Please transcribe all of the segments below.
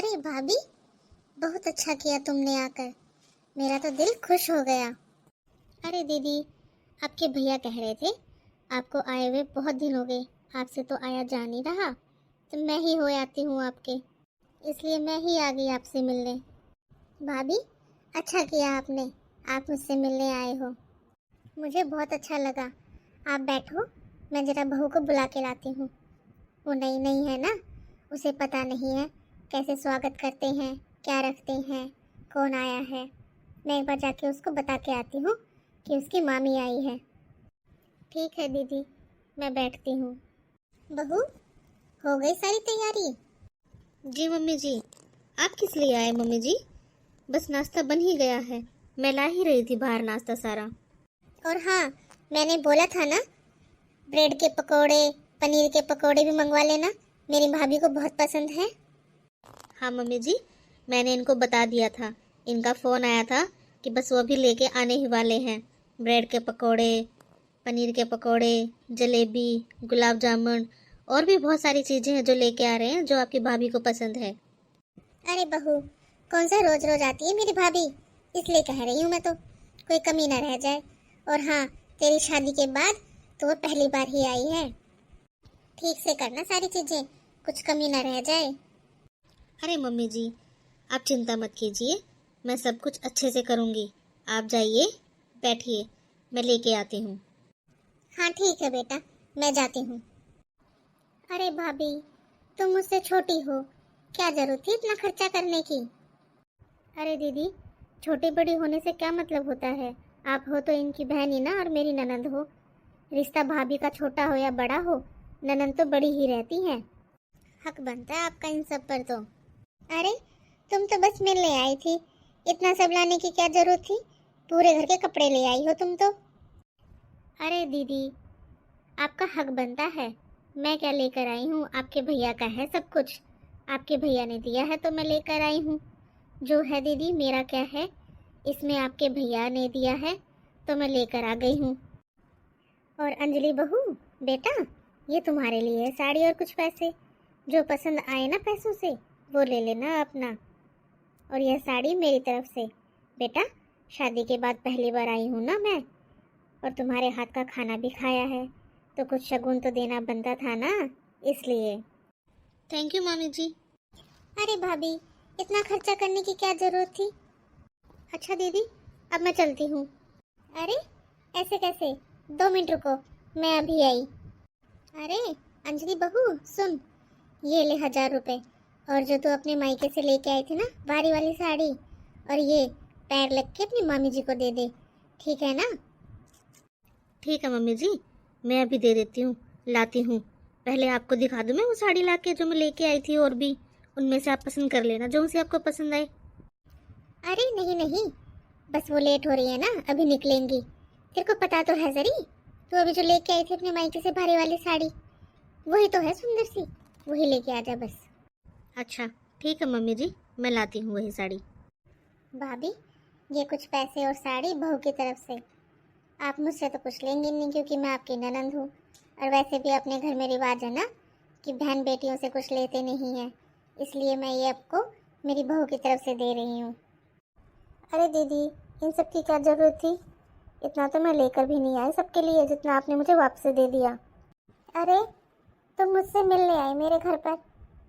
अरे भाभी, बहुत अच्छा किया तुमने आकर, मेरा तो दिल खुश हो गया। अरे दीदी, आपके भैया कह रहे थे आपको आए हुए बहुत दिन हो गए, आपसे तो आया जा नहीं रहा, तो मैं ही हो आती हूँ आपके, इसलिए मैं ही आ गई आपसे मिलने। भाभी, अच्छा किया आपने, आप मुझसे मिलने आए हो, मुझे बहुत अच्छा लगा। आप बैठो, मैं जरा बहू को बुला के लाती हूँ। वो नई नई है ना, उसे पता नहीं है कैसे स्वागत करते हैं, क्या रखते हैं, कौन आया है। मैं एक बार जाके उसको बता के आती हूँ कि उसकी मामी आई है। ठीक है दीदी, मैं बैठती हूँ। बहू, हो गई सारी तैयारी? जी मम्मी जी। आप किस लिए आए मम्मी जी? बस नाश्ता बन ही गया है, मैं ला ही रही थी बाहर नाश्ता सारा। और हाँ, मैंने बोला था ना, ब्रेड के पकोड़े, पनीर के पकोड़े भी मंगवा लेना, मेरी भाभी को बहुत पसंद है। हाँ मम्मी जी, मैंने इनको बता दिया था, इनका फ़ोन आया था कि बस वो भी लेके आने ही वाले हैं। ब्रेड के पकोड़े, पनीर के पकोड़े, जलेबी, गुलाब जामुन और भी बहुत सारी चीज़ें हैं जो लेके आ रहे हैं, जो आपकी भाभी को पसंद है। अरे बहू, कौन सा रोज रोज आती है मेरी भाभी, इसलिए कह रही हूँ मैं तो, कोई कमी ना रह जाए। और हाँ, तेरी शादी के बाद तो वो पहली बार ही आई है, ठीक से करना सारी चीजें, कुछ कमी ना रह जाए। अरे मम्मी जी, आप चिंता मत कीजिए, मैं सब कुछ अच्छे से करूँगी। आप जाइए, बैठिए, मैं लेके आती हूँ। हाँ ठीक है बेटा, मैं जाती हूँ। अरे भाभी, तुम मुझसे छोटी हो, क्या जरूरत थी इतना खर्चा करने की? अरे दीदी, छोटी बड़ी होने से क्या मतलब होता है, आप हो तो इनकी बहन ही ना, और मेरी ननंद हो। रिश्ता भाभी का छोटा हो या बड़ा हो, ननंद तो बड़ी ही रहती है। हक बनता है आपका इन सब पर तो। अरे, तुम तो बस मिलने आई थी, इतना सब लाने की क्या जरूरत थी? पूरे घर के कपड़े ले आई हो तुम तो। अरे दीदी, आपका हक बनता है, मैं क्या लेकर आई हूँ, आपके भैया का है सब कुछ, आपके भैया ने दिया है तो मैं लेकर आई हूँ। जो है दीदी, मेरा क्या है, इसमें आपके भैया ने दिया है तो मैं लेकर आ गई हूँ। और अंजलि बहू, बेटा, ये तुम्हारे लिए है साड़ी, और कुछ पैसे, जो पसंद आए ना पैसों से वो ले लेना अपना। और यह साड़ी मेरी तरफ से, बेटा, शादी के बाद पहली बार आई हूँ ना मैं, और तुम्हारे हाथ का खाना भी खाया है, तो कुछ शगुन तो देना बनता था ना, इसलिए। थैंक यू मामी जी। अरे भाभी, इतना खर्चा करने की क्या जरूरत थी? अच्छा दीदी, अब मैं चलती हूँ। अरे, ऐसे कैसे, 2 मिनट रुको, मैं अभी आई। अरे अंजलि बहू सुन, ये ले 1000 रुपए, और जो तू अपने मायके से लेके आई थी ना भारी वाली साड़ी, और ये पैर लग के अपनी मामी जी को दे दे, ठीक है ना? ठीक है मम्मी जी, मैं अभी दे देती हूँ, लाती हूँ। पहले आपको दिखा दूँ मैं वो साड़ी लाके जो मैं लेके आई थी, और भी उनमें से आप पसंद कर लेना जो उनसे आपको पसंद आए। अरे नहीं नहीं, बस वो लेट हो रही है ना, अभी निकलेंगी। तेरे को पता तो है सरी, तू अभी जो लेके आई थी अपने मायके से भारी वाली साड़ी, वही तो है सुंदर सी, वही लेके आ जा बस। अच्छा ठीक है मम्मी जी, मैं लाती हूँ वही साड़ी। भाभी, ये कुछ पैसे और साड़ी बहू की तरफ से, आप मुझसे तो कुछ लेंगे नहीं क्योंकि मैं आपकी ननंद हूँ, और वैसे भी अपने घर में रिवाज है ना कि बहन बेटियों से कुछ लेते नहीं हैं, इसलिए मैं ये आपको मेरी बहू की तरफ से दे रही हूँ। अरे दीदी, इन सब की क्या ज़रूरत थी, इतना तो मैं लेकर भी नहीं आई सबके लिए जितना आपने मुझे वापस दे दिया। अरे, तुम मुझसे मिलने आई मेरे घर पर,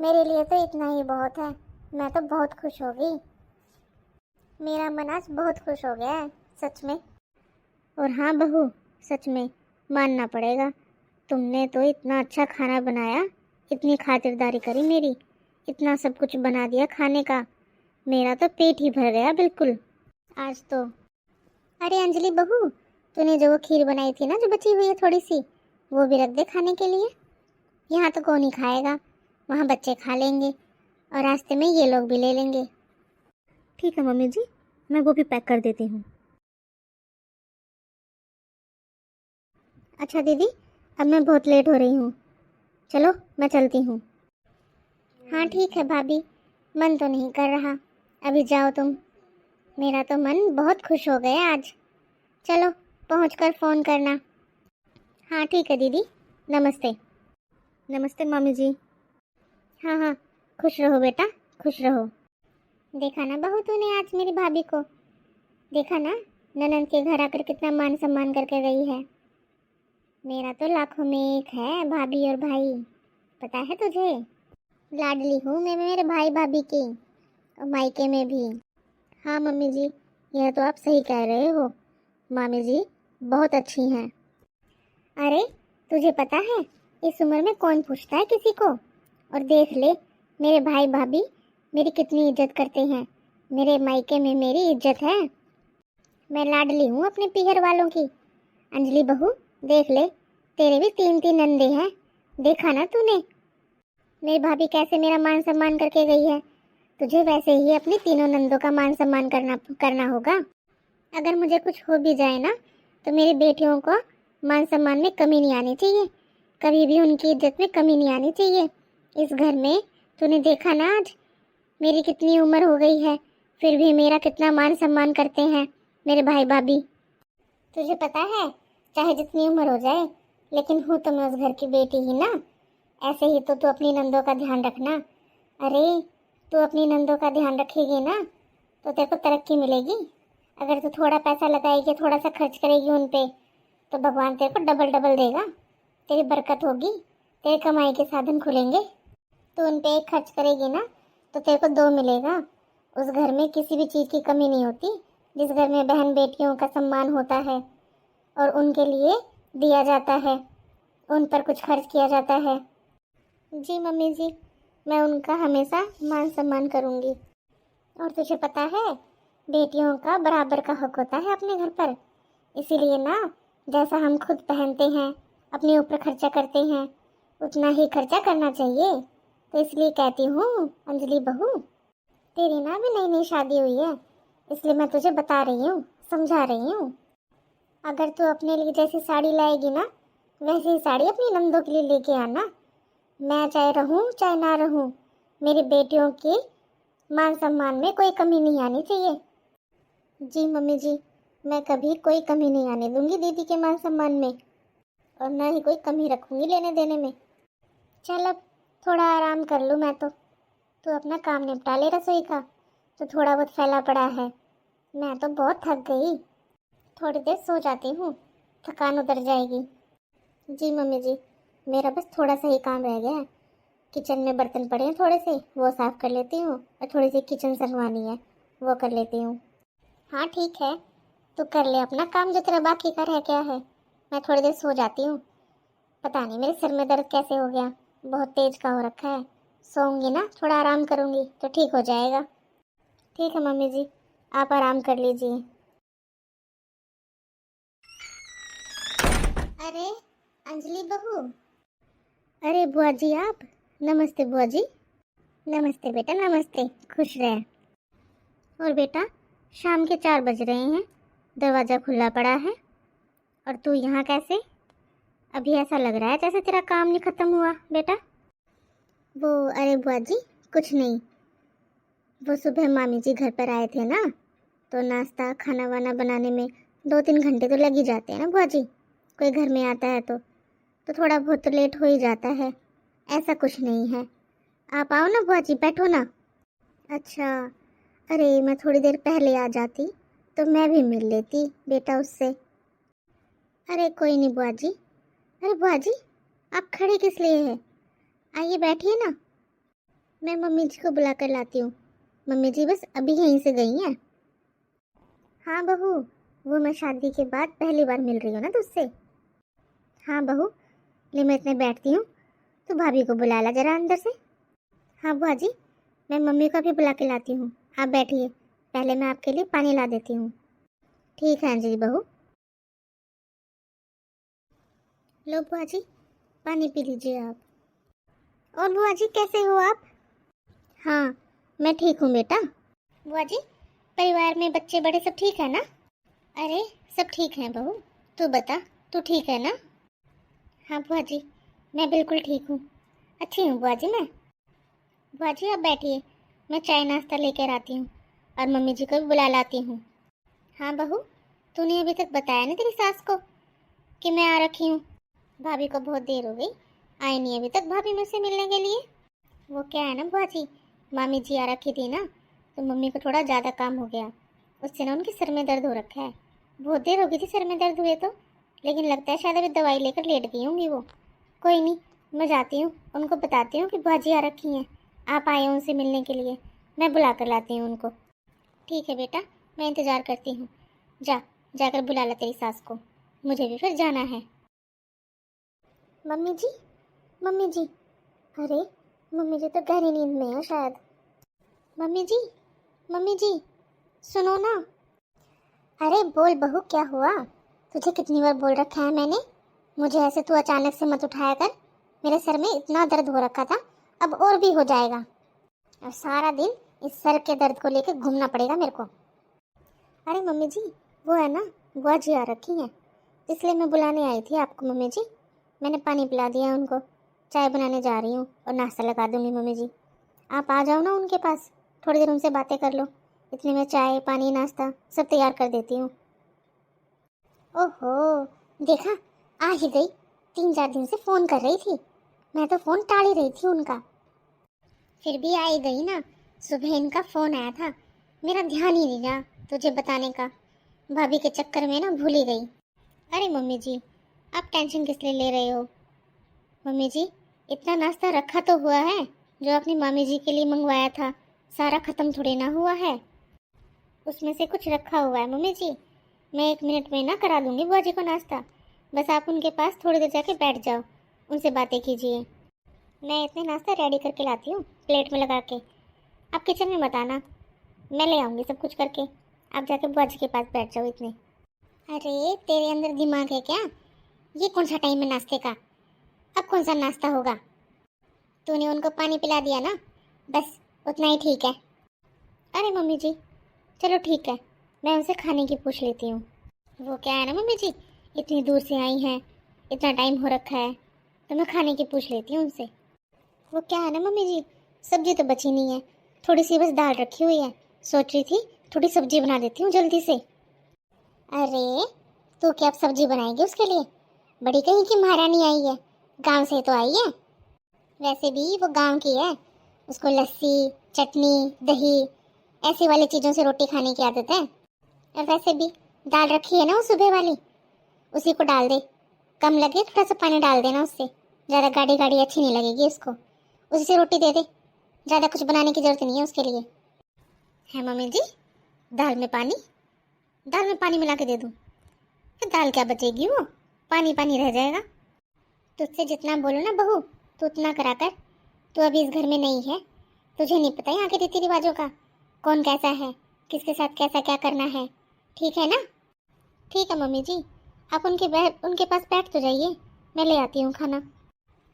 मेरे लिए तो इतना ही बहुत है, मैं तो बहुत खुश हो गई, मेरा मन आज बहुत खुश हो गया है सच में। और हाँ बहू, सच में मानना पड़ेगा, तुमने तो इतना अच्छा खाना बनाया, इतनी खातिरदारी करी मेरी, इतना सब कुछ बना दिया खाने का, मेरा तो पेट ही भर गया बिल्कुल आज तो। अरे अंजलि बहू, तूने जो वो खीर बनाई थी ना जो बची हुई है थोड़ी सी, वो भी रख दे खाने के लिए, यहाँ तो कौन ही खाएगा, वहाँ बच्चे खा लेंगे और रास्ते में ये लोग भी ले लेंगे। ठीक है मम्मी जी, मैं वो भी पैक कर देती हूँ। अच्छा दीदी, अब मैं बहुत लेट हो रही हूँ, चलो मैं चलती हूँ। हाँ ठीक है भाभी, मन तो नहीं कर रहा, अभी जाओ तुम, मेरा तो मन बहुत खुश हो गया आज। चलो पहुँचकर फ़ोन करना। हाँ ठीक है दीदी, नमस्ते। नमस्ते मामी जी। हाँ हाँ, खुश रहो बेटा, खुश रहो। देखा ना बहू तूने आज मेरी भाभी को, देखा ना ननंद के घर आकर कितना मान सम्मान करके गई है। मेरा तो लाखों में एक है भाभी और भाई, पता है तुझे। लाडली हूँ मैं मेरे भाई भाभी की, और मायके में भी। हाँ मम्मी जी, यह तो आप सही कह रहे हो। मामी जी बहुत अच्छी हैं। अरे तुझे पता है इस उम्र में कौन पूछता है किसी को। और देख ले मेरे भाई भाभी मेरी कितनी इज्जत करते हैं। मेरे मायके में मेरी इज्जत है। मैं लाडली हूँ अपने पीहर वालों की। अंजलि बहू देख ले, तेरे भी 3-3 नंदे हैं। देखा ना तूने मेरी भाभी कैसे मेरा मान सम्मान करके गई है। तुझे वैसे ही अपनी तीनों नंदों का मान सम्मान करना होगा। अगर मुझे कुछ हो भी जाए ना तो मेरी बेटियों को मान सम्मान में कमी नहीं आनी चाहिए, कभी भी उनकी इज्जत में कमी नहीं आनी चाहिए। इस घर में तूने देखा ना आज मेरी कितनी उम्र हो गई है, फिर भी मेरा कितना मान सम्मान करते हैं मेरे भाई भाभी। तुझे पता है चाहे जितनी उम्र हो जाए, लेकिन हूँ तो मैं उस घर की बेटी ही ना। ऐसे ही तो तू अपनी नंदों का ध्यान रखना। अरे तू अपनी नंदों का ध्यान रखेगी ना तो तेरे को तरक्की मिलेगी। अगर तू थोड़ा पैसा लगाएगी, थोड़ा सा खर्च करेगी उन पे, तो भगवान तेरे को डबल डबल देगा। तेरी बरकत होगी, तेरे कमाई के साधन खुलेंगे। तो उन पे एक खर्च करेगी ना तो तेरे को 2 मिलेगा। उस घर में किसी भी चीज़ की कमी नहीं होती। जिस घर में बहन बेटियों का सम्मान होता है और उनके लिए दिया जाता है, उन पर कुछ खर्च किया जाता है। जी मम्मी जी, मैं उनका हमेशा मान सम्मान करूँगी। और तुझे पता है बेटियों का बराबर का हक होता है अपने घर पर। इसीलिए ना जैसा हम खुद पहनते हैं, अपने ऊपर खर्चा करते हैं, उतना ही खर्चा करना चाहिए। तो इसलिए कहती हूँ अंजलि बहू, तेरी ना भी नई नई शादी हुई है, इसलिए मैं तुझे बता रही हूँ, समझा रही हूँ। अगर तू अपने लिए जैसी साड़ी लाएगी ना वैसी ही साड़ी अपनी नंदों के लिए लेके आना। मैं चाहे रहूँ चाहे ना रहूँ, मेरी बेटियों की मान सम्मान में कोई कमी नहीं आनी चाहिए। जी मम्मी जी, मैं कभी कोई कमी नहीं आने दूंगी दीदी के मान सम्मान में, और ना ही कोई कमी रखूंगी लेने देने में। चल अब थोड़ा आराम कर लूँ मैं तो अपना काम निपटा ले रसोई का, तो थोड़ा बहुत फैला पड़ा है। मैं तो बहुत थक गई, थोड़ी देर सो जाती हूँ, थकान उतर जाएगी। जी मम्मी जी, मेरा बस थोड़ा सा ही काम रह गया है। किचन में बर्तन पड़े हैं थोड़े से, वो साफ़ कर लेती हूँ, और थोड़ी सी किचन सरवानी है वो कर लेती हूँ। हाँ ठीक है, तू कर ले अपना काम जो तेरा बाकी का रह गया है। मैं थोड़ी देर सो जाती हूँ। पता नहीं मेरे सिर में दर्द कैसे हो गया, बहुत तेज का हो रखा है। सोऊंगी ना थोड़ा आराम करूँगी तो ठीक हो जाएगा। ठीक है मम्मी जी, आप आराम कर लीजिए। अरे अंजलि बहू। अरे बुआ जी आप। नमस्ते बुआ जी। नमस्ते बेटा नमस्ते, खुश रहे। और बेटा शाम के 4 बज रहे हैं, दरवाज़ा खुला पड़ा है, और तू यहाँ कैसे? अभी ऐसा लग रहा है जैसे तेरा काम नहीं ख़त्म हुआ बेटा। वो अरे बुआ जी कुछ नहीं, वो सुबह मामी जी घर पर आए थे ना, तो नाश्ता खाना वाना बनाने में 2-3 घंटे तो लग ही जाते हैं ना बुआ जी। कोई घर में आता है तो थोड़ा बहुत तो लेट हो ही जाता है। ऐसा कुछ नहीं है, आप आओ ना बुआ जी, बैठो ना। अच्छा, अरे मैं थोड़ी देर पहले आ जाती तो मैं भी मिल लेती बेटा उससे। अरे कोई नहीं बुआ जी। अरे बुआ जी आप खड़े किस लिए हैं? आइए बैठिए ना, मैं मम्मी जी को बुला कर लाती हूँ। मम्मी जी बस अभी यहीं से गई हैं। हाँ बहू, वो मैं शादी के बाद पहली बार मिल रही हूँ ना तुझसे। हाँ बहू, ले मैं इतने बैठती हूँ, तो भाभी को बुला ला जरा अंदर से। हाँ बुआ जी, मैं मम्मी को भी बुला के लाती हूँ, आप बैठिए, पहले मैं आपके लिए पानी ला देती हूँ। ठीक है अंजलि बहू। लो बुआ जी, पानी पी लीजिए आप। और बुआ जी कैसे हो आप? हाँ मैं ठीक हूँ बेटा। बुआ जी परिवार में बच्चे बड़े सब ठीक है ना? अरे सब ठीक हैं बहू, तू बता तू ठीक है ना? हाँ बुआ जी मैं बिल्कुल ठीक हूँ, अच्छी हूँ बुआ जी मैं। बुआ जी आप बैठिए, मैं चाय नाश्ता लेकर आती हूँ, और मम्मी जी को भी बुला लाती हूँ। हाँ बहू, तूने अभी तक बताया नहीं तेरी सास को कि मैं आ रखी हूँ? भाभी को बहुत देर हो गई, आई नहीं अभी तक भाभी मुझसे मिलने के लिए। वो क्या है ना बुआ जी, मामी जी आ रखी थी ना, तो मम्मी को थोड़ा ज़्यादा काम हो गया। उससे ना उनके सर में दर्द हो रखा है। बहुत देर हो गई थी सर में दर्द हुए तो, लेकिन लगता है शायद अभी दवाई लेकर लेट गई होंगी वो। कोई नहीं, मैं जाती हूँ, उनको बताती हूँ कि बुआ आ रखी हैं, आप आए हो उनसे मिलने के लिए। मैं बुला कर लाती हूँ उनको। ठीक है बेटा, मैं इंतज़ार करती हूँ। जाकर बुला ला तेरी सास को, मुझे भी फिर जाना है। मम्मी जी, मम्मी जी। अरे मम्मी जी तो गहरी नींद में है शायद। मम्मी जी, मम्मी जी, सुनो ना। अरे बोल बहू, क्या हुआ? तुझे कितनी बार बोल रखा है मैंने, मुझे ऐसे तू अचानक से मत उठाया कर। मेरे सर में इतना दर्द हो रखा था, अब और भी हो जाएगा। और सारा दिन इस सर के दर्द को लेकर घूमना पड़ेगा मेरे को। अरे मम्मी जी, वो है ना, बुआ जी आ रखी हैं, इसलिए मैं बुलाने आई थी आपको मम्मी जी। मैंने पानी पिला दिया उनको, चाय बनाने जा रही हूँ और नाश्ता लगा दूंगी मम्मी जी। आप आ जाओ ना उनके पास, थोड़ी देर उनसे बातें कर लो। इतने में चाय पानी नाश्ता सब तैयार कर देती हूँ। ओहो, देखा, आ ही गई। 3-4 दिन से फ़ोन कर रही थी, मैं तो फ़ोन टाल ही रही थी उनका। फिर भी आई गई ना। सुबह इनका फ़ोन आया था, मेरा ध्यान ही नहीं रहा तुझे बताने का। भाभी के चक्कर में ना भूल ही गई। अरे मम्मी जी, आप टेंशन किस लिए ले रहे हो? मम्मी जी, इतना नाश्ता रखा तो हुआ है, जो अपनी मामी जी के लिए मंगवाया था, सारा ख़त्म थोड़ी ना हुआ है। उसमें से कुछ रखा हुआ है मम्मी जी। मैं 1 मिनट में ना करा दूंगी बुआ जी को नाश्ता। बस आप उनके पास थोड़ी देर जाके बैठ जाओ, उनसे बातें कीजिए। मैं इतने नाश्ता रेडी करके लाती हूँ, प्लेट में लगा के। आप किचन में मत आना, मैं ले आऊँगी सब कुछ करके। आप जाके बुआ जी के पास बैठ जाओ इतने। अरे तेरे अंदर दिमाग है क्या? ये कौन सा टाइम है नाश्ते का? अब कौन सा नाश्ता होगा? तूने उनको पानी पिला दिया ना, बस उतना ही ठीक है। अरे मम्मी जी, चलो ठीक है, मैं उनसे खाने की पूछ लेती हूँ। वो क्या है ना मम्मी जी, इतनी दूर से आई हैं, इतना टाइम हो रखा है, तो मैं खाने की पूछ लेती हूँ उनसे। वो क्या है ना मम्मी जी, सब्जी तो बची नहीं है, थोड़ी सी बस दाल रखी हुई है। सोच रही थी थोड़ी सब्जी बना देती हूँ जल्दी से। अरे तू क्या अब सब्जी बनाएगी उसके लिए? बड़ी कहीं की महारानी आई है, गांव से तो आई है। वैसे भी वो गांव की है, उसको लस्सी चटनी दही ऐसी वाली चीज़ों से रोटी खाने की आदत है। और वैसे भी दाल रखी है ना वो सुबह वाली, उसी को डाल दे। कम लगे थोड़ा सा पानी डाल देना उससे, ज़्यादा गाढ़ी गाढ़ी अच्छी नहीं लगेगी उसको। उसी से रोटी दे दे, ज़्यादा कुछ बनाने की ज़रूरत नहीं है उसके लिए। है मम्मी जी, दाल में पानी मिला के दे दूँ? फिर दाल क्या बचेगी, वो पानी पानी रह जाएगा। तुझसे जितना बोलो ना बहू, तू उतना करा कर। तू अभी इस घर में नहीं है, तुझे नहीं पता यहाँ के रीति रिवाजों का, कौन कैसा है, किसके साथ कैसा क्या करना है। ठीक है ना? ठीक है मम्मी जी, आप उनके पास बैठ तो जाइए, मैं ले आती हूँ खाना।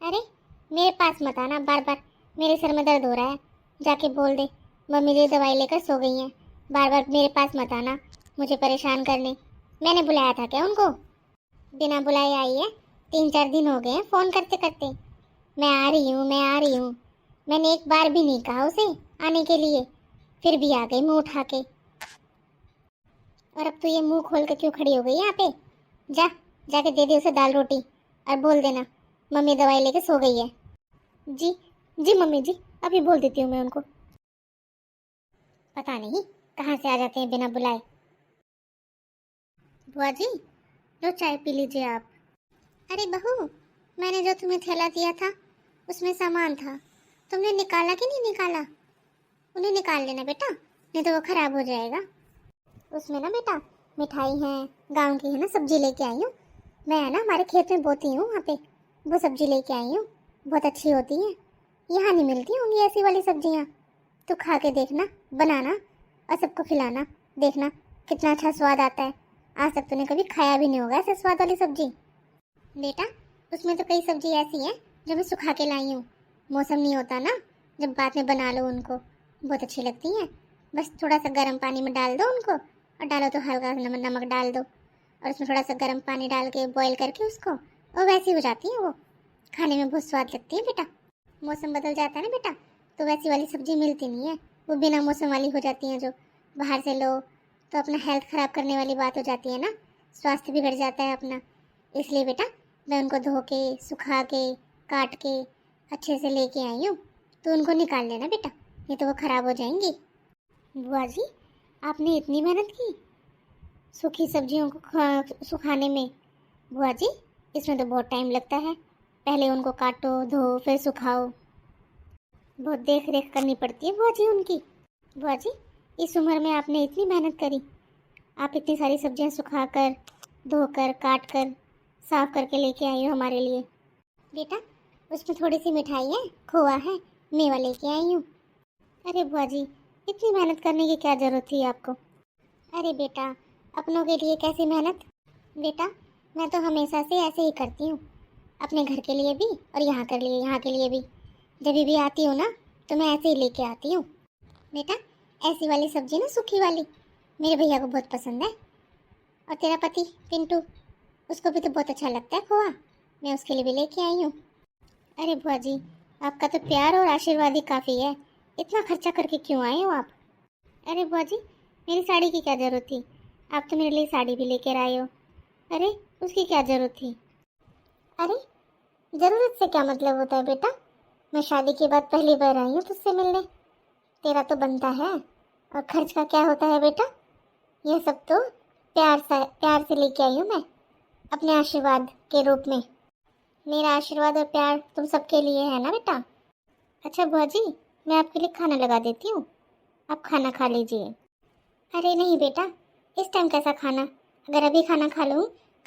अरे मेरे पास मत आना बार बार, मेरे सर में दर्द हो रहा है। जाके बोल दे मम्मी जी दवाई लेकर सो गई हैं, बार बार मेरे पास मत आना मुझे परेशान करने। मैंने बुलाया था क्या उनको? बिना बुलाए आई है, 3-4 दिन हो गए हैं फ़ोन करते करते। मैं आ रही हूँ, मैं आ रही हूँ, मैंने एक बार भी नहीं कहा उसे आने के लिए, फिर भी आ गई मुँह उठा के। और अब तो ये मुंह खोल के क्यों खड़ी हो गई यहाँ पे? जा, जाके दे दे उसे दाल रोटी, और बोल देना मम्मी दवाई लेके सो गई है। जी, जी मम्मी जी, अभी बोल देती हूँ मैं उनको। पता नहीं कहाँ से आ जाते हैं बिना बुलाए। बुआ जी, लो चाय पी लीजिए आप। अरे बहू, मैंने जो तुम्हें थैला दिया था उसमें सामान था, तुमने निकाला कि नहीं निकाला? उन्हें निकाल लेना बेटा, नहीं तो वो खराब हो जाएगा। उसमें ना बेटा मिठाई है, गांव की है ना, सब्जी लेके आई हूँ मैं, है ना हमारे खेत में बोती हूँ, वहाँ पे वो सब्जी लेके आई हूँ, बहुत अच्छी होती है। यहाँ नहीं मिलती होंगी ऐसी वाली सब्जियाँ। तो खा के देखना, बनाना और सबको खिलाना, देखना कितना अच्छा स्वाद आता है। आज तक तूने कभी खाया भी नहीं होगा ऐसे स्वाद वाली सब्जी। बेटा उसमें तो कई सब्जी ऐसी हैं जो मैं सुखा के लाई हूँ, मौसम नहीं होता ना, जब बाद में बना लो उनको, बहुत अच्छी लगती हैं। बस थोड़ा सा गर्म पानी में डाल दो उनको, और डालो तो हल्का नमक डाल दो, और उसमें थोड़ा सा गर्म पानी डाल के बॉईल करके उसको, और वैसी हो जाती है वो, खाने में बहुत स्वाद लगती है बेटा। मौसम बदल जाता है ना बेटा, तो वैसी वाली सब्जी मिलती नहीं है, वो बिना मौसम वाली हो जाती हैं, जो बाहर से लो तो अपना हेल्थ ख़राब करने वाली बात हो जाती है ना, स्वास्थ्य बिगड़ जाता है अपना। इसलिए बेटा मैं उनको धो के सुखा के काट के अच्छे से लेके आई हूँ, तो उनको निकाल लेना बेटा। ये तो वो खराब हो जाएंगी। बुआ जी, आपने इतनी मेहनत की सूखी सब्जियों को सुखाने में। बुआ जी, इसमें तो बहुत टाइम लगता है। पहले उनको काटो, धो, फिर सुखाओ। बहुत देख रेख करनी पड़ती है बुआ जी उनकी। बुआ जी, इस उम्र में आपने इतनी मेहनत करी। आप इतनी सारी सब्जियां सुखाकर, धोकर, काट कर, साफ करके लेके आई हो हमारे लिए। बेटा, उसमें थोड़ी सी मिठाई है, खोआ है, मेवा लेके आई हूँ। अरे बुआ जी, इतनी मेहनत करने की क्या जरूरत थी आपको? अरे बेटा, अपनों के लिए कैसी मेहनत? बेटा, मैं तो हमेशा से ऐसे ही करती हूँ, अपने घर के लिए भी और यहाँ के लिए भी। जब भी आती हूँ ना, तो मैं ऐसे ही लेके आती हूँ। बेटा, ऐसी वाली सब्जी ना, सूखी वाली, मेरे भैया को बहुत पसंद है। और तेरा पति पिंटू, उसको भी तो बहुत अच्छा लगता है खोआ। मैं उसके लिए भी लेके आई हूँ। अरे बुआ जी, आपका तो प्यार और आशीर्वाद ही काफ़ी है। इतना खर्चा करके क्यों आए हो आप? अरे बुआ जी, मेरी साड़ी की क्या ज़रूरत थी? आप तो मेरे लिए साड़ी भी लेकर आए हो। अरे, उसकी क्या ज़रूरत थी? अरे, ज़रूरत से क्या मतलब होता है बेटा? मैं शादी के बाद पहली बार आई हूँ तुझसे मिलने। तेरा तो बनता है। और खर्च का क्या होता है बेटा? यह सब तो प्यार से लेके आई हूँ मैं, अपने आशीर्वाद के रूप में। मेरा आशीर्वाद और प्यार तुम सबके लिए है ना बेटा? अच्छा बुआ जी, मैं आपके लिए खाना लगा देती हूँ, आप खाना खा लीजिए। अरे नहीं बेटा, इस टाइम कैसा खाना? अगर अभी खाना खा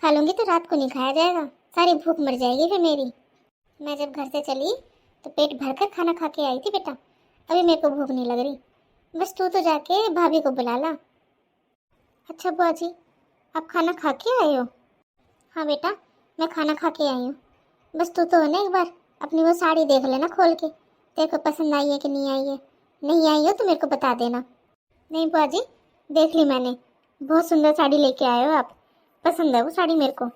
लूँगी तो रात को नहीं खाया जाएगा, सारी भूख मर जाएगी फिर मेरी। मैं जब घर से चली तो पेट भरकर खाना खा के आई थी बेटा। अभी मेरे को भूख नहीं लग रही। बस तू तो जाके भाभी को बुला ला। अच्छा बुआ जी, आप खाना खा के आए हो? हाँ बेटा, मैं खाना खा के आई हूँ। बस तू तो है ना, एक बार अपनी वो साड़ी देख लेना खोल के, तेरे को पसंद आई है कि नहीं आई है। नहीं आई हो तो मेरे को बता देना। नहीं बुआ जी, देख ली मैंने, बहुत सुंदर साड़ी लेके आए हो आप, पसंद है वो साड़ी मेरे को।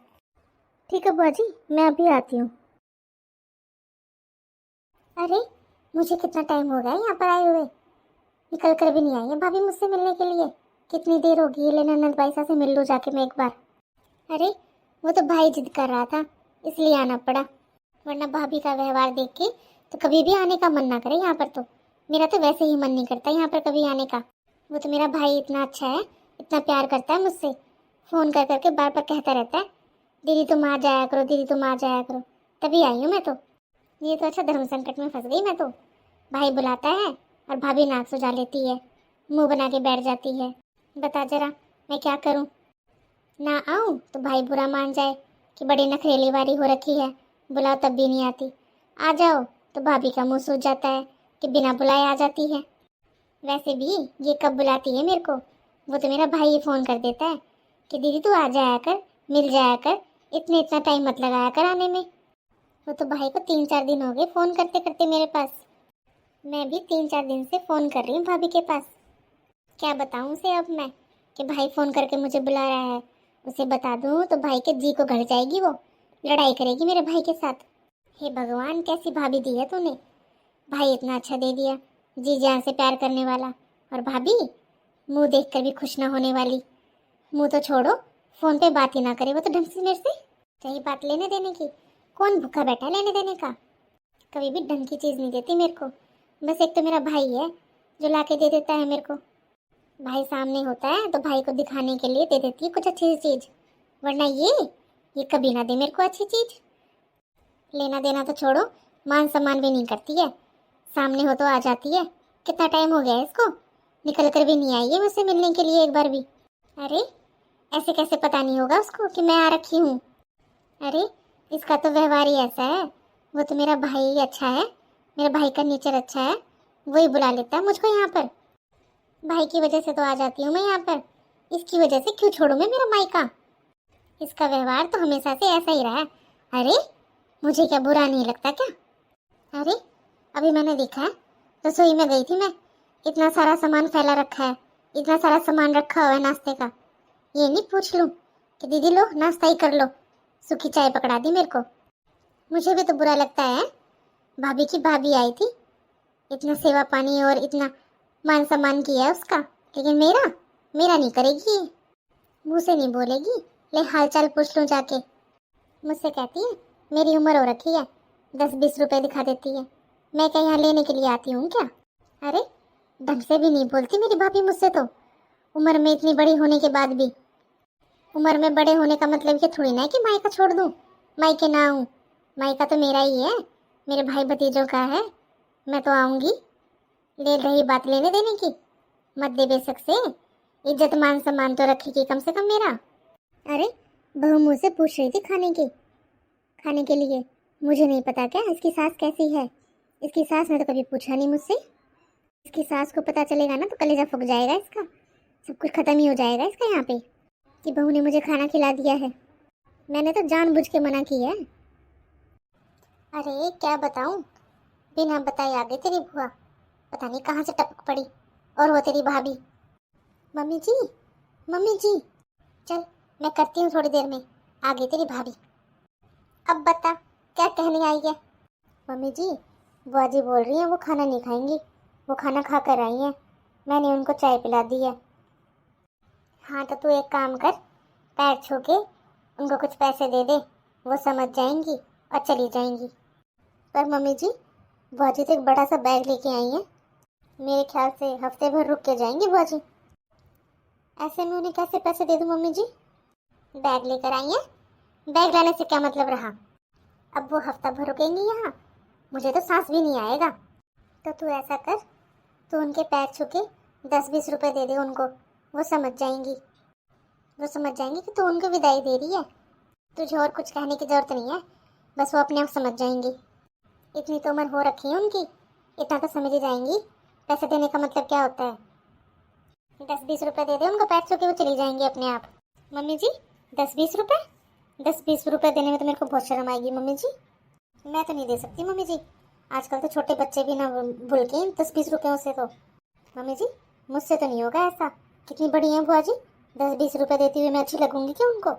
ठीक है बुआ जी, मैं अभी आती हूँ। अरे, मुझे कितना टाइम हो गया यहाँ पर आए हुए, निकल कर भी नहीं आई है भाभी मुझसे मिलने के लिए। कितनी देर होगी, लेना नंद बाईसा से मिल लूँ जाके मैं एक बार। अरे, वो तो भाई जिद कर रहा था, इसलिए आना पड़ा, वरना भाभी का व्यवहार देख के तो कभी भी आने का मन ना करे यहाँ पर। तो मेरा तो वैसे ही मन नहीं करता यहाँ पर कभी आने का। वो तो मेरा भाई इतना अच्छा है, इतना प्यार करता है मुझसे, फ़ोन कर करके बार बार कहता रहता है, दीदी तुम आ जाया करो, दीदी तुम आ जाया करो। तभी आई हूँ मैं तो। ये तो अच्छा धर्म संकट में फंस गई मैं तो। भाई बुलाता है और भाभी नाक सुझा लेती है, मुंह बना के बैठ जाती है। बता जरा, मैं क्या करूँ? ना आऊँ तो भाई बुरा मान जाए कि बड़ी नखरेली वाली हो रखी है, बुलाओ तब भी नहीं आती। आ जाओ तो भाभी का मुंह सूज जाता है कि बिना बुलाए आ जाती है। वैसे भी ये कब बुलाती है मेरे को? वो तो मेरा भाई ही फ़ोन कर देता है कि दीदी तू आ जाया कर, मिल जाया कर, इतना टाइम मत लगाया कर आने में। वो तो भाई को 3-4 दिन हो गए फ़ोन करते करते मेरे पास। मैं भी 3-4 दिन से फ़ोन कर रही हूँ भाभी के पास। क्या बताऊँ उसे अब मैं कि भाई फ़ोन करके मुझे बुला रहा है। उसे बता दूँ तो भाई के जी को घर जाएगी, वो लड़ाई करेगी मेरे भाई के साथ। हे भगवान, कैसी भाभी दी है तूने? भाई इतना अच्छा दे दिया, जी जान से प्यार करने वाला, और भाभी मुंह देखकर भी खुश ना होने वाली। मुंह तो छोड़ो, फ़ोन पे बात ही ना करे वो तो ढंग से मेरे से। रही बात लेने देने की, कौन भूखा बैठा है लेने देने का? कभी भी ढंग की चीज़ नहीं देती मेरे को। बस एक तो मेरा भाई है जो ला के दे देता है मेरे को। भाई सामने होता है तो भाई को दिखाने के लिए दे देती है कुछ अच्छी चीज़, वरना ये कभी ना दे मेरे को अच्छी चीज़। लेना देना तो छोड़ो, मान सम्मान भी नहीं करती है। सामने हो तो आ जाती है। कितना टाइम हो गया है इसको, निकल कर भी नहीं आई है मुझसे मिलने के लिए एक बार भी। अरे, ऐसे कैसे पता नहीं होगा उसको कि मैं आ रखी हूँ? अरे, इसका तो व्यवहार ही ऐसा है। वो तो मेरा भाई ही अच्छा है, मेरे भाई का नेचर अच्छा है, वही बुला लेता है मुझको यहाँ पर। भाई की वजह से तो आ जाती हूँ मैं यहाँ पर, इसकी वजह से क्यों छोड़ूँ मैं मेरा मायका? इसका व्यवहार तो हमेशा से ऐसा ही रहा है। अरे, मुझे क्या बुरा नहीं लगता क्या? अरे, अभी मैंने देखा है, रसोई में गई थी मैं, इतना सारा सामान फैला रखा है, इतना सारा सामान रखा हुआ है नाश्ते का। ये नहीं पूछ लूँ कि दीदी लो नाश्ता ही कर लो, सूखी चाय पकड़ा दी मेरे को। मुझे भी तो बुरा लगता है। भाभी की भाभी आई थी, इतना सेवा पानी और इतना मान सम्मान किया है उसका, लेकिन मेरा मेरा नहीं करेगी ये। मुँह से नहीं बोलेगी, ले हाल चाल पूछ लूँ जाके। मुझसे कहती है मेरी उम्र हो रखी है, 10-20 रुपए दिखा देती है। मैं क्या यहाँ लेने के लिए आती हूँ क्या? अरे ढंग से भी नहीं बोलती मेरी भाभी मुझसे तो, उम्र में इतनी बड़ी होने के बाद भी। उम्र में बड़े होने का मतलब ये थोड़ी ना है कि मायका छोड़ दूँ, मायके ना आऊँ। मायका तो मेरा ही है, मेरे भाई भतीजों का है। मैं तो आऊँगी। ले रही बात लेने देने की, मत दे बेशक से, इज्जत मान सम्मान तो रखेगी कम से कम मेरा। अरे बहू मुझसे पूछ रही थी खाने के लिए। मुझे नहीं पता क्या इसकी सास कैसी है। इसकी सास ने तो कभी पूछा नहीं मुझसे। इसकी सास को पता चलेगा ना तो कलेजा फूक जाएगा इसका, सब कुछ खत्म ही हो जाएगा इसका यहाँ पे, कि बहू ने मुझे खाना खिला दिया है। मैंने तो जानबूझ के मना किया है। अरे क्या बताऊं, बिना बताए आ गई तेरी बुआ, पता नहीं कहाँ से टपक पड़ी। और वो तेरी भाभी। मम्मी जी, मम्मी जी, चल मैं करती हूँ थोड़ी देर में, आ गई तेरी भाभी। अब बता क्या कहने आई है। मम्मी जी, बुआ जी बोल रही हैं वो खाना नहीं खाएंगी, वो खाना खा कर आई हैं, मैंने उनको चाय पिला दी है। हाँ तो तू एक काम कर, पैर छू के उनको कुछ पैसे दे दे, वो समझ जाएंगी और चली जाएंगी। पर मम्मी जी, बुआ जी तो एक बड़ा सा बैग लेके आई हैं, मेरे ख्याल से हफ्ते भर रुक के जाएंगी बुआ जी। ऐसे में उन्हें कैसे पैसे दे दूँ मम्मी जी। बैग लेकर आई हैं, बैग लाने से क्या मतलब रहा। अब वो हफ्ता भर रुकेंगी यहाँ, मुझे तो सांस भी नहीं आएगा। तो तू ऐसा कर, तू उनके पैर छू के 10-20 रुपए दे दे उनको, वो समझ जाएंगी। वो समझ जाएंगी कि तू उनको विदाई दे रही है। तुझे और कुछ कहने की जरूरत नहीं है, बस वो अपने आप समझ जाएंगी। इतनी तो उम्र हो रखी है उनकी, इतना तो समझ ही जाएंगी पैसे देने का मतलब क्या होता है। 10-20 रुपए दे दे उनको पैर छू के, वो चली जाएंगी अपने आप। मम्मी जी 10-20 रुपए, 10-20 रुपए देने में तो मेरे को बहुत शर्म आएगी मम्मी जी। मैं तो नहीं दे सकती मम्मी जी, आजकल तो छोटे बच्चे भी ना भूल के 10-20 रुपयों से तो। मम्मी जी मुझसे तो नहीं होगा ऐसा, कितनी बड़ी हैं बुआ जी, 10-20 रुपए देती हुई मैं अच्छी लगूंगी क्या उनको।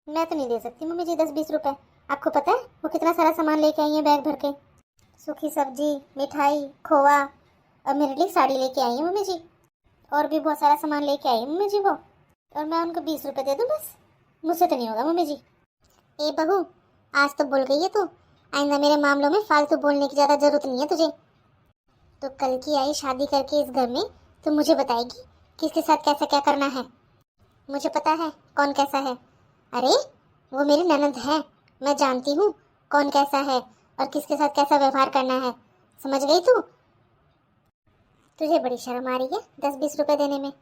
मैं तो नहीं दे सकती मम्मी जी 10-20 रुपए। आपको पता है वो कितना सारा सामान लेके आई है बैग भर के, सूखी सब्जी, मिठाई, खोआ, और मेरे लिए साड़ी लेके आई है मम्मी जी, और भी बहुत सारा सामान लेके आई है मम्मी जी वो, और मैं उनको 20 रुपए दे दूँ बस। मुझसे तो नहीं होगा मम्मी जी। ए बहू, आज तो बोल गई है तू, आइंदा मेरे मामलों में फालतू बोलने की ज़्यादा जरूरत नहीं है तुझे। तो कल की आई शादी करके इस घर में तो मुझे बताएगी किसके साथ कैसा क्या करना है। मुझे पता है कौन कैसा है। अरे वो मेरी ननद है, मैं जानती हूँ कौन कैसा है और किसके साथ कैसा व्यवहार करना है, समझ गई तू। तुझे बड़ी शर्म आ रही है 10-20 रुपए देने में।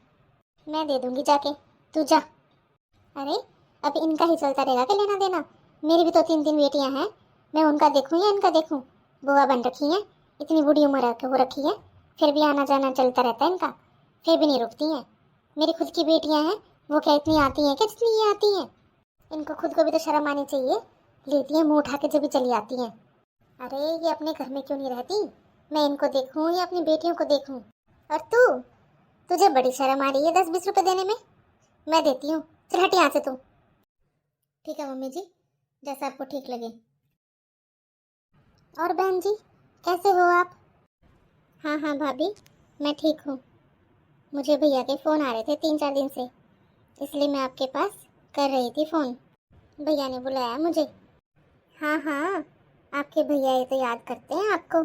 मैं दे दूंगी जाके, तू जा। अरे अब इनका ही चलता रहेगा कि लेना देना। मेरी भी तो 3-3 बेटियां हैं, मैं उनका देखूं या इनका देखूं। बुआ बन रखी हैं, इतनी बूढ़ी उम्र हो रखी है, फिर भी आना जाना चलता रहता है इनका, फिर भी नहीं रुकती हैं। मेरी खुद की बेटियां हैं, वो क्या इतनी आती हैं क्या जितनी ये आती हैं। इनको खुद को भी तो शर्म आनी चाहिए, लेती हैं मुँह उठा के जब भी चली आती हैं। अरे ये अपने घर में क्यों नहीं रहती, मैं इनको देखूं या अपनी बेटियों को देखूं। और तुझे बड़ी शर्म आ रही है 10-20 रुपए देने में। मैं देती हूँ, चल हट यहाँ से तू। ठीक है मम्मी जी, जैसा आपको ठीक लगे। और बहन जी कैसे हो आप। हाँ हाँ भाभी, मैं ठीक हूँ। मुझे भैया के फ़ोन आ रहे थे 3-4 दिन से, इसलिए मैं आपके पास कर रही थी फ़ोन। भैया ने बुलाया मुझे। हाँ हाँ, आपके भैया ये तो याद करते हैं आपको।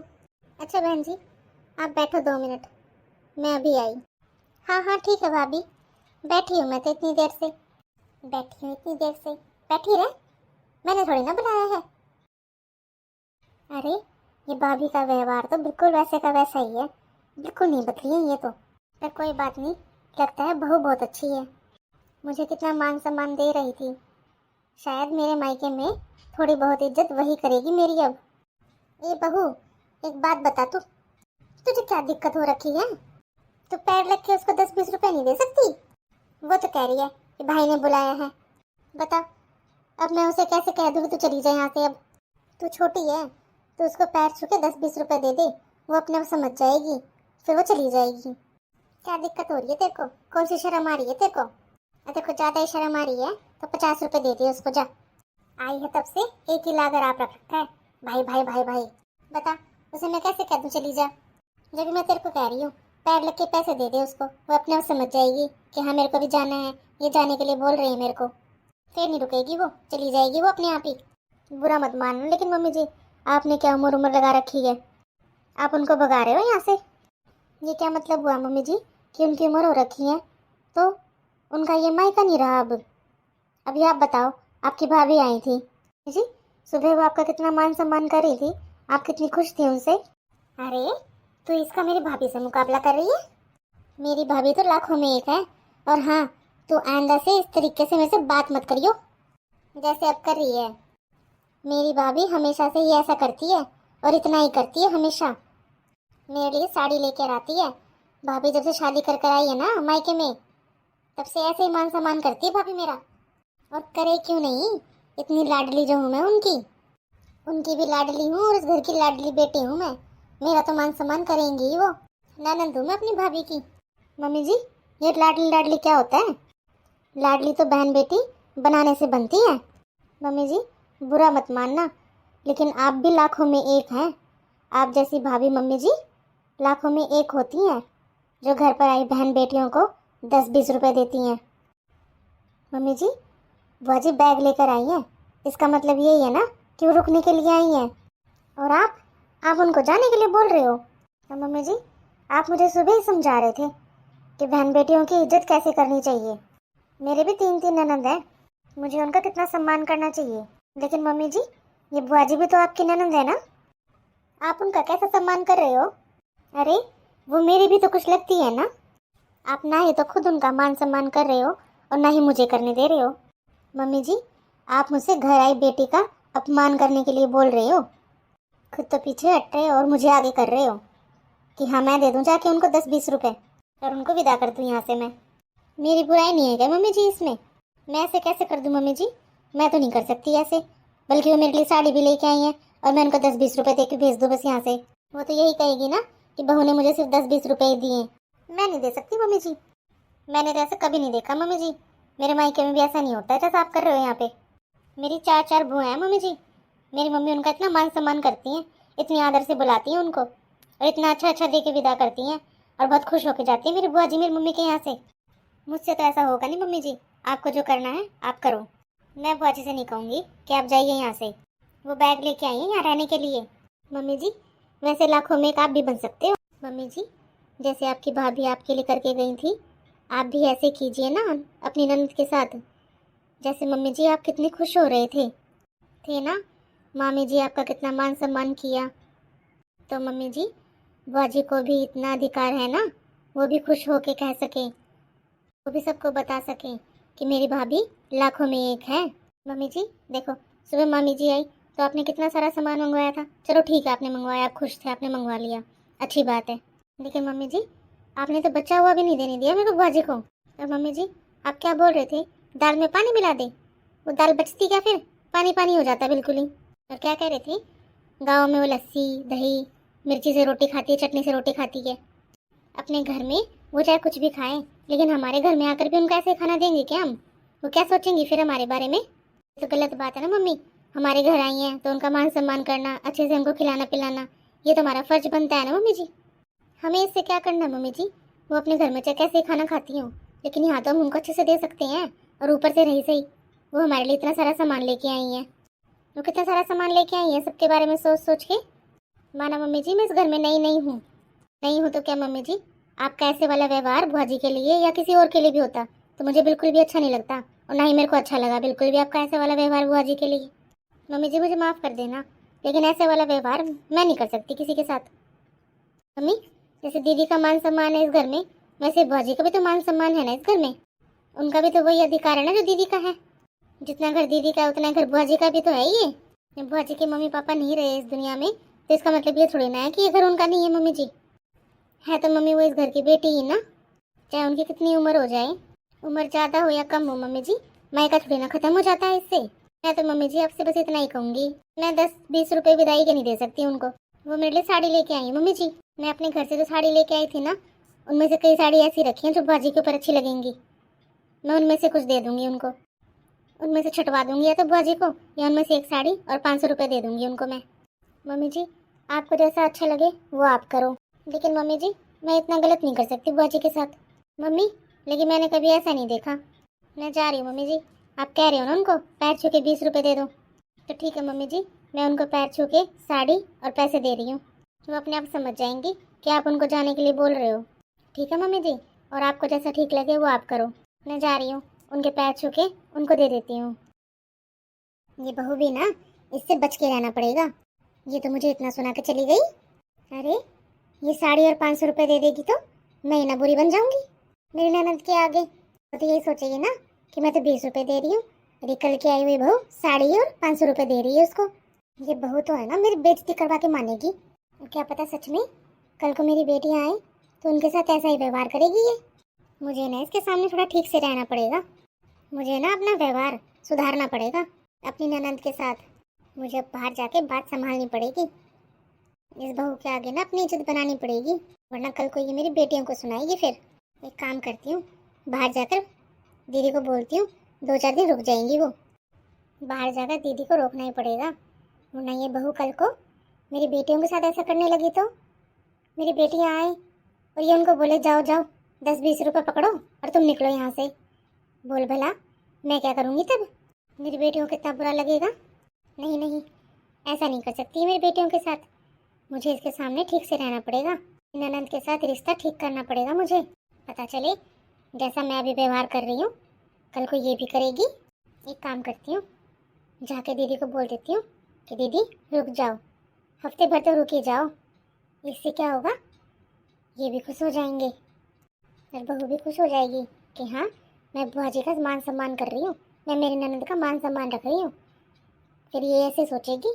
अच्छा बहन जी आप बैठो 2 मिनट, मैं अभी आई। हाँ हाँ ठीक है भाभी, बैठी हूँ मैं तो इतनी देर से। बैठी हूँ इतनी देर से, बैठी रहे, मैंने थोड़ी ना बुलाया है। अरे ये भाभी का व्यवहार तो बिल्कुल वैसे का वैसा ही है, बिल्कुल नहीं बदली है ये तो। पर कोई बात नहीं, लगता है बहू बहुत अच्छी है, मुझे कितना मान सम्मान दे रही थी। शायद मेरे मायके में थोड़ी बहुत इज्जत वही करेगी मेरी अब। ए बहू एक बात बता, तू तुझे क्या दिक्कत हो रखी है। तू पैर लग के उसको 10-20 रुपए नहीं दे सकती। वो तो कह रही है कि भाई ने बुलाया है। बता अब मैं उसे कैसे कह दूँ कि तू चली जाए यहाँ से। अब तू छोटी है, तो उसको पैर छू के 10-20 रुपए दे दे, वो अपने आप समझ जाएगी, फिर वो चली जाएगी। क्या दिक्कत हो रही है तेरे को, कौन सी शर्म आ रही है तेरे को। तेरे को ज़्यादा ही शर्म आ रही है तो 50 रुपए दे दे उसको, जा। आई है तब से एक ही लागर आप रख रखा है, भाई भाई भाई भाई। बता उसे मैं कैसे कह दूँ चली जा, जब मैं तेरे को कह रही हूँ पैर लग के पैसे दे दे उसको, वो अपने आप समझ जाएगी कि हाँ मेरे को भी जाना है, ये जाने के लिए बोल रही है मेरे को। फिर नहीं रुकेगी वो, चली जाएगी वो अपने आप ही। बुरा मत मानो लेकिन मम्मी जी, आपने क्या उम्र लगा रखी है, आप उनको भगा रहे हो यहाँ से। ये क्या मतलब हुआ मम्मी जी कि उनकी उम्र हो रखी है तो उनका ये मायका नहीं रहा अब। अभी आप बताओ, आपकी भाभी आई थी जी, सुबह वो आपका कितना मान सम्मान कर रही थी, आप कितनी खुश थी उनसे। अरे तू इसका मेरी भाभी से मुकाबला कर रही है? मेरी भाभी तो लाखों में एक है। और हाँ, तू आइंदा से इस तरीके से मेरे से बात मत करियो जैसे अब कर रही है। मेरी भाभी हमेशा से ही ऐसा करती है और इतना ही करती है हमेशा। मेरे लिए साड़ी लेकर आती है। भाभी जब से शादी कर आई है ना मायके में, तब से ऐसे ही मान सम्मान करती है भाभी मेरा। और करे क्यों नहीं, इतनी लाडली जो हूँ मैं उनकी, उनकी भी लाडली हूँ और इस घर की लाडली बेटी हूँ मैं। मेरा तो मान सम्मान करेंगी ही वो। ननद हूँ मैं अपनी भाभी की। मम्मी जी, ये लाडली लाडली क्या होता है? लाडली तो बहन बेटी बनाने से बनती है। मम्मी जी, बुरा मत मानना, लेकिन आप भी लाखों में एक हैं। आप जैसी भाभी मम्मी जी लाखों में एक होती हैं, जो घर पर आई बहन बेटियों को 10-20 रुपए देती हैं। मम्मी जी, बुआ जी बैग लेकर आई हैं, इसका मतलब यही है ना कि वो रुकने के लिए आई हैं। और आप उनको जाने के लिए बोल रहे हो? तो मम्मी जी, आप मुझे सुबह ही समझा रहे थे कि बहन बेटियों की इज्जत कैसे करनी चाहिए। मेरे भी 3-3 ननद हैं, मुझे उनका कितना सम्मान करना चाहिए। लेकिन मम्मी जी, ये बुआ जी भी तो आपकी ननद है ना, आप उनका कैसा सम्मान कर रहे हो? अरे वो मेरी भी तो कुछ लगती है ना। आप ना ही तो खुद उनका मान सम्मान कर रहे हो और ना ही मुझे करने दे रहे हो। मम्मी जी, आप मुझसे घर आई बेटी का अपमान करने के लिए बोल रहे हो। खुद तो पीछे हट रहे हो और मुझे आगे कर रहे हो कि हाँ मैं दे दूँ जाके उनको 10-20 रुपए और उनको विदा कर दूँ यहाँ से मैं। मेरी बुराई नहीं है क्या मम्मी जी इसमें? मैं ऐसे कैसे कर दूँ मम्मी जी? मैं तो नहीं कर सकती ऐसे, बल्कि वो मेरे लिए साड़ी भी लेके आई हैं और मैं उनको 10-20 रुपए दे के भेज दूँ बस यहाँ से। वो तो यही कहेगी ना कि बहू ने मुझे सिर्फ 10-20 रुपए ही दिए। मैं नहीं दे सकती मम्मी जी, मैंने तो ऐसा कभी नहीं देखा मम्मी जी। मेरे मायके में भी ऐसा नहीं होता है जैसा आप कर रहे हो यहाँ पे। मेरी 4 बुआ हैं मम्मी जी। मेरी मम्मी उनका इतना मान सम्मान करती हैं, इतनी आदर से बुलाती हैं उनको और इतना अच्छा अच्छा दे के विदा करती हैं और बहुत खुश होकर जाती है मेरी बुआ जी मेरी मम्मी के यहाँ से। मुझसे तो ऐसा होगा नहीं मम्मी जी, आपको जो करना है आप करो। मैं बुआ जी से नहीं कहूँगी कि आप जाइए यहाँ से, वो बैग लेके आई हैं यहाँ रहने के लिए। मम्मी जी, वैसे लाखों में एक आप भी बन सकते हो मम्मी जी, जैसे आपकी भाभी आपके लिए करके गई थी, आप भी ऐसे कीजिए ना अपनी ननद के साथ। जैसे मम्मी जी आप कितने खुश हो रहे थे ना, मामी जी आपका कितना मान सम्मान किया, तो मम्मी जी बुआ जी को भी इतना अधिकार है ना, वो भी खुश होके कह सके, वो भी सबको बता सके कि मेरी भाभी लाखों में एक है। मम्मी जी देखो, सुबह मामी जी आई तो आपने कितना सारा सामान मंगवाया था। चलो ठीक है, आपने मंगवाया, आप खुश थे, आपने मंगवा लिया, अच्छी बात है। लेकिन मम्मी जी आपने तो बचा हुआ भी नहीं देने दिया मेरे को बुआ जी को। और मम्मी जी आप क्या बोल रहे थे, दाल में पानी मिला दे? वो दाल बचती क्या फिर, पानी पानी हो जाता बिल्कुल ही। और क्या कह रहे थे, गाँव में वो लस्सी दही मिर्ची से रोटी खाती है, चटनी से रोटी खाती है। अपने घर में वो चाहे कुछ भी खाएं, लेकिन हमारे घर में आकर भी उनका ऐसे खाना देंगे क्या हम? वो क्या सोचेंगी फिर हमारे बारे में? तो गलत बात है ना मम्मी, हमारे घर आई हैं तो उनका मान सम्मान करना, अच्छे से उनको खिलाना पिलाना, ये तो हमारा फर्ज बनता है ना मम्मी जी। हमें इससे क्या करना मम्मी जी, वो अपने घर में चाहे कैसे खाना खाती हो, लेकिन यहाँ तो हम उनको अच्छे से दे सकते हैं। और ऊपर से रही सही, वो हमारे लिए इतना सारा सामान लेके आई हैं, वो कितना सारा सामान लेके आई हैं सबके बारे में सोच सोच के। माना मम्मी जी मैं इस घर में नई नहीं हूँ, नहीं हूँ तो क्या मम्मी जी, आपका ऐसे वाला व्यवहार बुआ जी के लिए या किसी और के लिए भी होता तो मुझे बिल्कुल भी अच्छा नहीं लगता, और ना ही मेरे को अच्छा लगा बिल्कुल भी आपका ऐसे वाला व्यवहार बुआ जी के लिए। मम्मी जी मुझे माफ़ कर देना, लेकिन ऐसे वाला व्यवहार मैं नहीं कर सकती किसी के साथ। मम्मी जैसे दीदी का मान सम्मान है इस घर में, वैसे बुआ जी का भी तो मान सम्मान है ना इस घर में, उनका भी तो वही अधिकार है ना जो दीदी का है। जितना घर दीदी का उतना घर बुआ जी का भी तो है ही। ये बुआ जी के मम्मी पापा नहीं रहे इस दुनिया में तो इसका मतलब ये थोड़ी ना है कि ये घर उनका नहीं है मम्मी जी। है तो मम्मी वो इस घर की बेटी ही ना, चाहे उनकी कितनी उम्र हो जाए, उम्र ज़्यादा हो या कम हो मम्मी जी, मायका थोड़ी ना ख़त्म हो जाता है इससे। मैं तो मम्मी जी आपसे बस इतना ही कहूँगी, मैं 10-20 रुपए विदाई के नहीं दे सकती उनको। वो मेरे लिए साड़ी लेके आई है मम्मी जी, मैं अपने घर से जो साड़ी लेके आई थी ना, उनमें से कई साड़ी ऐसी रखी हैं जो बाजी के ऊपर अच्छी लगेंगी। मैं उनमें से कुछ दे दूँगी उनको, उनमें से छटवा दूँगी या तो बुआ जी को, या उनमें से एक साड़ी और 500 रुपये दे दूँगी उनको मैं। मम्मी जी आपको जैसा अच्छा लगे वो आप करो, लेकिन मम्मी जी मैं इतना गलत नहीं कर सकती बुआ जी के साथ। मम्मी लेकिन मैंने कभी ऐसा नहीं देखा। मैं जा रही हूँ मम्मी जी, आप कह रहे हो ना उनको पैर छू के 20 रुपये दे दो, तो ठीक है मम्मी जी, मैं उनको पैर छू के साड़ी और पैसे दे रही हूँ, वो अपने आप समझ जाएंगी कि आप उनको जाने के लिए बोल रहे हो। ठीक है मम्मी जी, और आपको जैसा ठीक लगे वो आप करो। मैं जा रही हूँ, उनके पैर छू के उनको दे देती हूँ। ये बहू भी ना, इससे बच के रहना पड़ेगा। ये तो मुझे इतना सुना के चली गई। अरे ये साड़ी और 500 रुपये दे देगी तो मैं ही ना बुरी बन जाऊंगी मेरी ननद के आगे। तो यही सोचेगी ना कि मैं तो 20 रुपये दे रही हूँ, अरे कल की आई हुई बहू साड़ी और 500 रुपये दे रही है उसको। ये बहू तो है ना मेरी बेइज्जती करवा के मानेगी। और क्या पता सच में कल को मेरी बेटियाँ आए तो उनके साथ ऐसा ही व्यवहार करेगी ये। मुझे ना इसके सामने थोड़ा ठीक से रहना पड़ेगा। मुझे ना अपना व्यवहार सुधारना पड़ेगा अपनी ननद के साथ। मुझे अब बाहर जाके बात संभालनी पड़ेगी। इस बहू के आगे ना अपनी इज्जत बनानी पड़ेगी, वरना कल को ये मेरी बेटियों को सुनाएगी। फिर एक काम करती हूँ, बाहर जाकर दीदी को बोलती हूँ 2-4 दिन रुक जाएंगी वो। बाहर जाकर दीदी को रोकना ही पड़ेगा, वरना ये बहू कल को मेरी बेटियों के साथ ऐसा करने लगी तो मेरी बेटियाँ आए और ये उनको बोले जाओ जाओ 10-20 रुपये पकड़ो और तुम निकलो यहाँ से। बोल भला मैं क्या करूँगी तब? मेरी बेटियों को इतना बुरा लगेगा। नहीं नहीं, ऐसा नहीं कर सकती मेरी बेटियों के साथ। मुझे इसके सामने ठीक से रहना पड़ेगा, ननद के साथ रिश्ता ठीक करना पड़ेगा। मुझे पता चले जैसा मैं अभी व्यवहार कर रही हूँ कल को ये भी करेगी। एक काम करती हूँ, जाके दीदी को बोल देती हूँ कि दीदी रुक जाओ, हफ्ते भर तो रुक ही जाओ। इससे क्या होगा, ये भी खुश हो जाएंगे और बहू भी खुश हो जाएगी कि हाँ मैं बुआ जी का मान सम्मान कर रही हूँ, मैं मेरी ननद का मान सम्मान रख रही हूँ। फिर ये ऐसे सोचेगी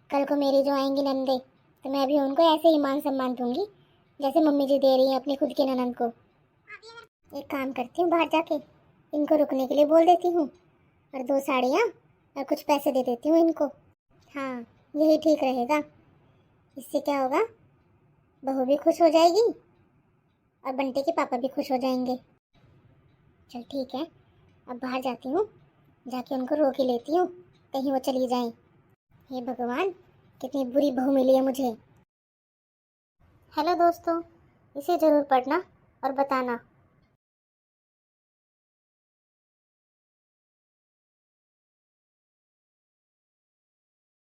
कल को मेरी जो आएंगी नंदे तो मैं भी उनको ऐसे ही मान सम्मान दूंगी जैसे मम्मी जी दे रही हैं अपनी खुद की ननद को। एक काम करती हूँ, बाहर जाके इनको रुकने के लिए बोल देती हूँ और 2 साड़ियाँ और कुछ पैसे दे देती हूँ इनको। हाँ यही ठीक रहेगा। इससे क्या होगा, बहू भी खुश हो जाएगी और बंटी के पापा भी खुश हो जाएंगे। चल ठीक है, अब बाहर जाती हूँ, जाके उनको रोक ही लेती हूँ कहीं वो चली जाएं। हे भगवान, कितनी बुरी बहू मिली है मुझे। हेलो दोस्तों, इसे ज़रूर पढ़ना और बताना